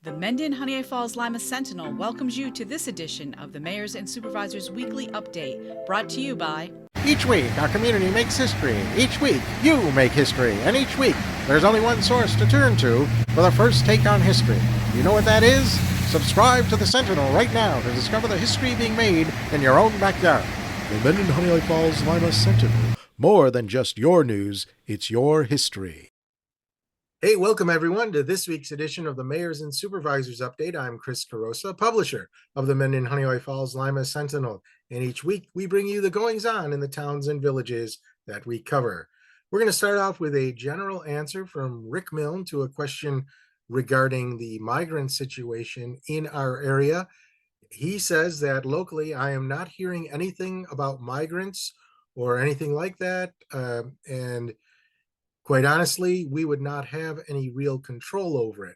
The Mendon-Honeoye Falls-Lima Sentinel welcomes you to this edition of the Mayors and Supervisors Weekly Update, brought to you by... Each week, our community makes history. Each week, you make history. And each week, there's only one source to turn to for the first take on history. You know what that is? Subscribe to the Sentinel right now to discover the history being made in your own backyard. The Mendon-Honeoye Falls-Lima Sentinel. More than just your news, it's your history. Hey, welcome everyone to this week's edition of the Mayors and Supervisors Update. I'm Chris Carosa, publisher of the Mendon-Honeoye Falls-Lima Sentinel. And each week we bring you the goings-on in the towns and villages that we cover. We're going to start off with a general answer from Rick Milne to a question regarding the migrant situation in our area. He says that locally, I am not hearing anything about migrants or anything like that. And quite honestly, we would not have any real control over it.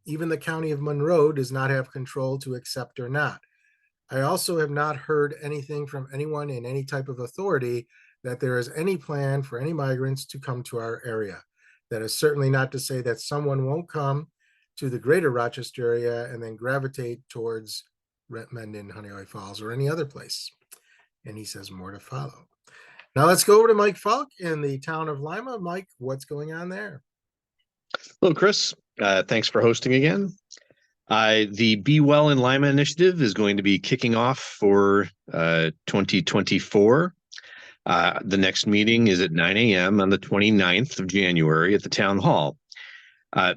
Even the county of Monroe does not have control to accept or not. I also have not heard anything from anyone in any type of authority that there is any plan for any migrants to come to our area. That is certainly not to say that someone won't come to the greater Rochester area and then gravitate towards Mendon-Honeoye Falls or any other place. And he says more to follow. Now let's go over to Mike Falk in the town of Lima. Mike, what's going on there? Hello, Chris. Thanks for hosting again. The Be Well in Lima initiative is going to be kicking off for 2024. The next meeting is at 9 a.m. on the 29th of January at the town hall.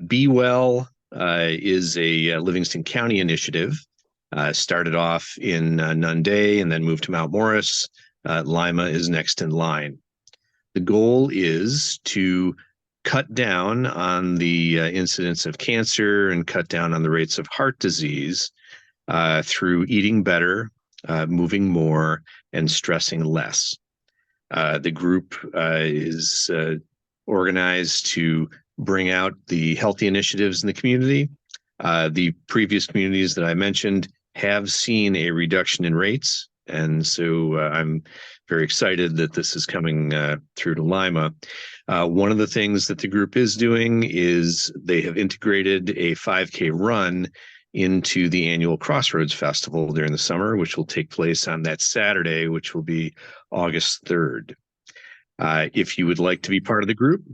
Be Well is a Livingston County initiative. Started off in Nunde and then moved to Mount Morris. Lima is next in line. The goal is to cut down on the incidence of cancer and cut down on the rates of heart disease through eating better, moving more, and stressing less. The group is organized to bring out the healthy initiatives in the community. The previous communities that I mentioned have seen a reduction in rates. And so I'm very excited that this is coming through to Lima. One of the things that the group is doing is they have integrated a 5K run into the annual Crossroads Festival during the summer, which will take place on that Saturday, which will be August 3rd. If you would like to be part of the group,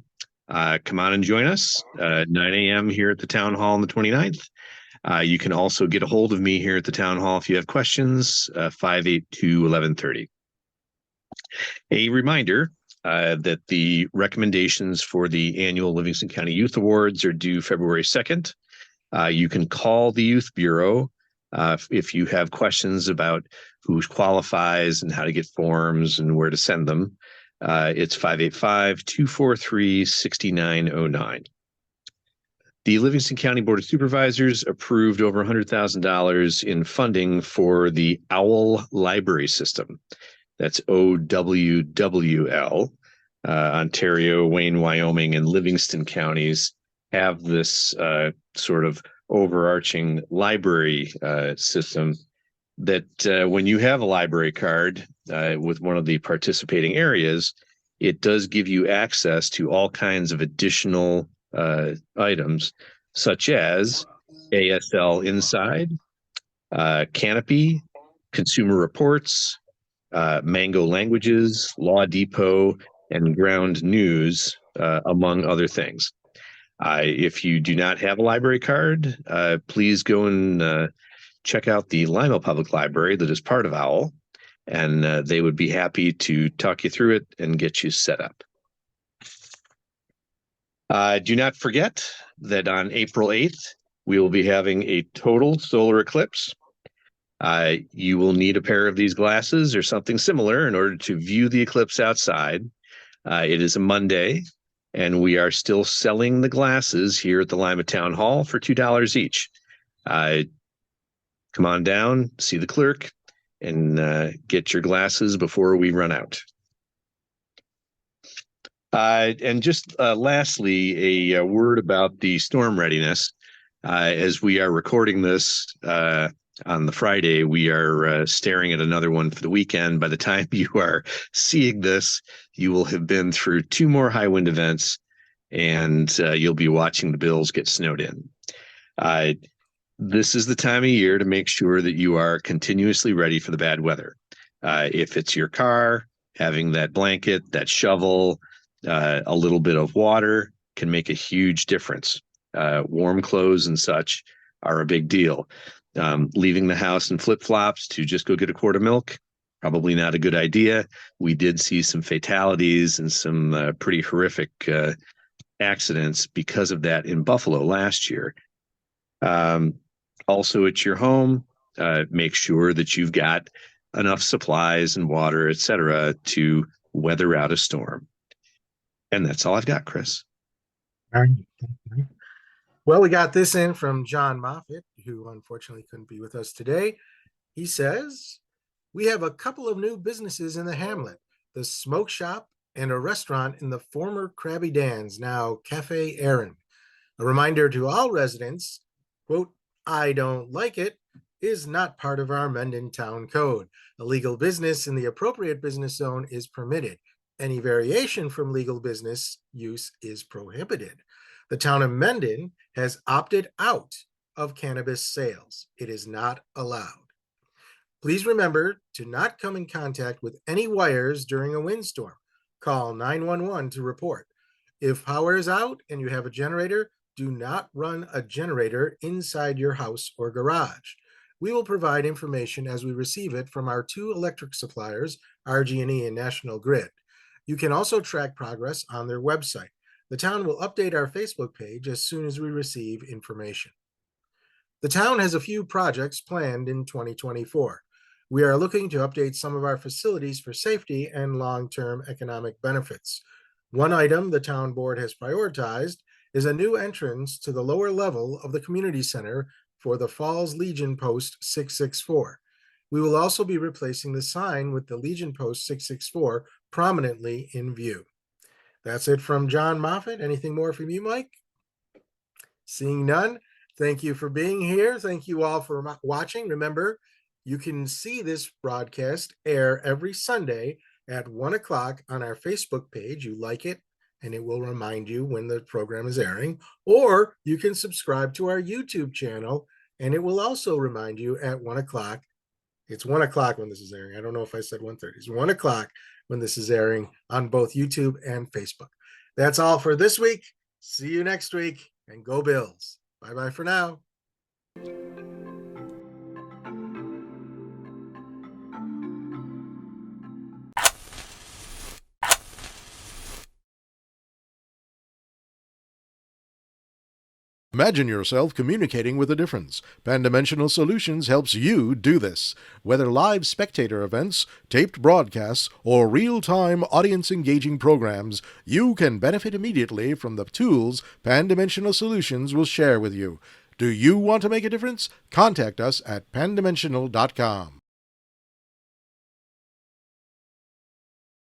come on and join us at 9 a.m. here at the town hall on the 29th. You can also get a hold of me here at the town hall if you have questions, 582-1130. A reminder that the recommendations for the annual Livingston County Youth Awards are due February 2nd. You can call the Youth Bureau if you have questions about who qualifies and how to get forms and where to send them. It's 585-243-6909. The Livingston County Board of Supervisors approved over $100,000 in funding for the OWL library system. That's OWWL. Ontario, Wayne, Wyoming, and Livingston counties have this sort of overarching library system that when you have a library card with one of the participating areas, it does give you access to all kinds of additional items such as ASL Inside, Canopy, Consumer Reports, Mango Languages, Law Depot, and Ground News, among other things. If you do not have a library card, please go and check out the Lima Public Library that is part of OWL, and they would be happy to talk you through it and get you set up. Do not forget that on April 8th, we will be having a total solar eclipse. You will need a pair of these glasses or something similar in order to view the eclipse outside. It is a Monday, and we are still selling the glasses here at the Lima Town Hall for $2 each. Come on down, see the clerk, and get your glasses before we run out. And just lastly, a word about the storm readiness. As we are recording this on the Friday, we are staring at another one for the weekend. By the time you are seeing this, you will have been through 2 more high wind events, and you'll be watching the bills get snowed in. This is the time of year to make sure that you are continuously ready for the bad weather. If it's your car, having that blanket, that shovel, a little bit of water can make a huge difference. Warm clothes and such are a big deal. Leaving the house in flip-flops to just go get a quart of milk, probably not a good idea. We did see some fatalities and some pretty horrific accidents because of that in Buffalo last year. Also at your home, make sure that you've got enough supplies and water, etc., to weather out a storm. And that's all I've got, Chris. All right. Well, we got this in from John Moffat, who unfortunately couldn't be with us today. He says, we have a couple of new businesses in the hamlet, the smoke shop and a restaurant in the former Krabby Dan's, now Cafe Aaron. A reminder to all residents, quote, I don't like it, is not part of our Mendon Town Code. A legal business in the appropriate business zone is permitted. Any variation from legal business use is prohibited. The town of Mendon has opted out of cannabis sales. It is not allowed. Please remember to not come in contact with any wires during a windstorm. Call 911 to report. If power is out and you have a generator, do not run a generator inside your house or garage. We will provide information as we receive it from our two electric suppliers, RG&E and National Grid. You can also track progress on their website. The town will update our Facebook page as soon as we receive information. The town has a few projects planned in 2024. We are looking to update some of our facilities for safety and long-term economic benefits. One item the town board has prioritized is a new entrance to the lower level of the community center for the Falls Legion Post 664. We will also be replacing the sign with the Legion Post 664 prominently in view. That's it from John Moffat. Anything more from you, Mike? Seeing none, thank you for being here. Thank you all for watching. Remember, you can see this broadcast air every Sunday at 1 o'clock on our Facebook page. You like it, and it will remind you when the program is airing. Or you can subscribe to our YouTube channel, and it will also remind you at 1 o'clock. It's 1 o'clock when this is airing. I don't know if I said 1:30. It's 1 o'clock when this is airing on both YouTube and Facebook. That's all for this week. See you next week, and go Bills. Bye-bye for now. Imagine yourself communicating with a difference. Pan-Dimensional Solutions helps you do this. Whether live spectator events, taped broadcasts, or real-time audience-engaging programs, you can benefit immediately from the tools Pan-Dimensional Solutions will share with you. Do you want to make a difference? Contact us at pandimensional.com.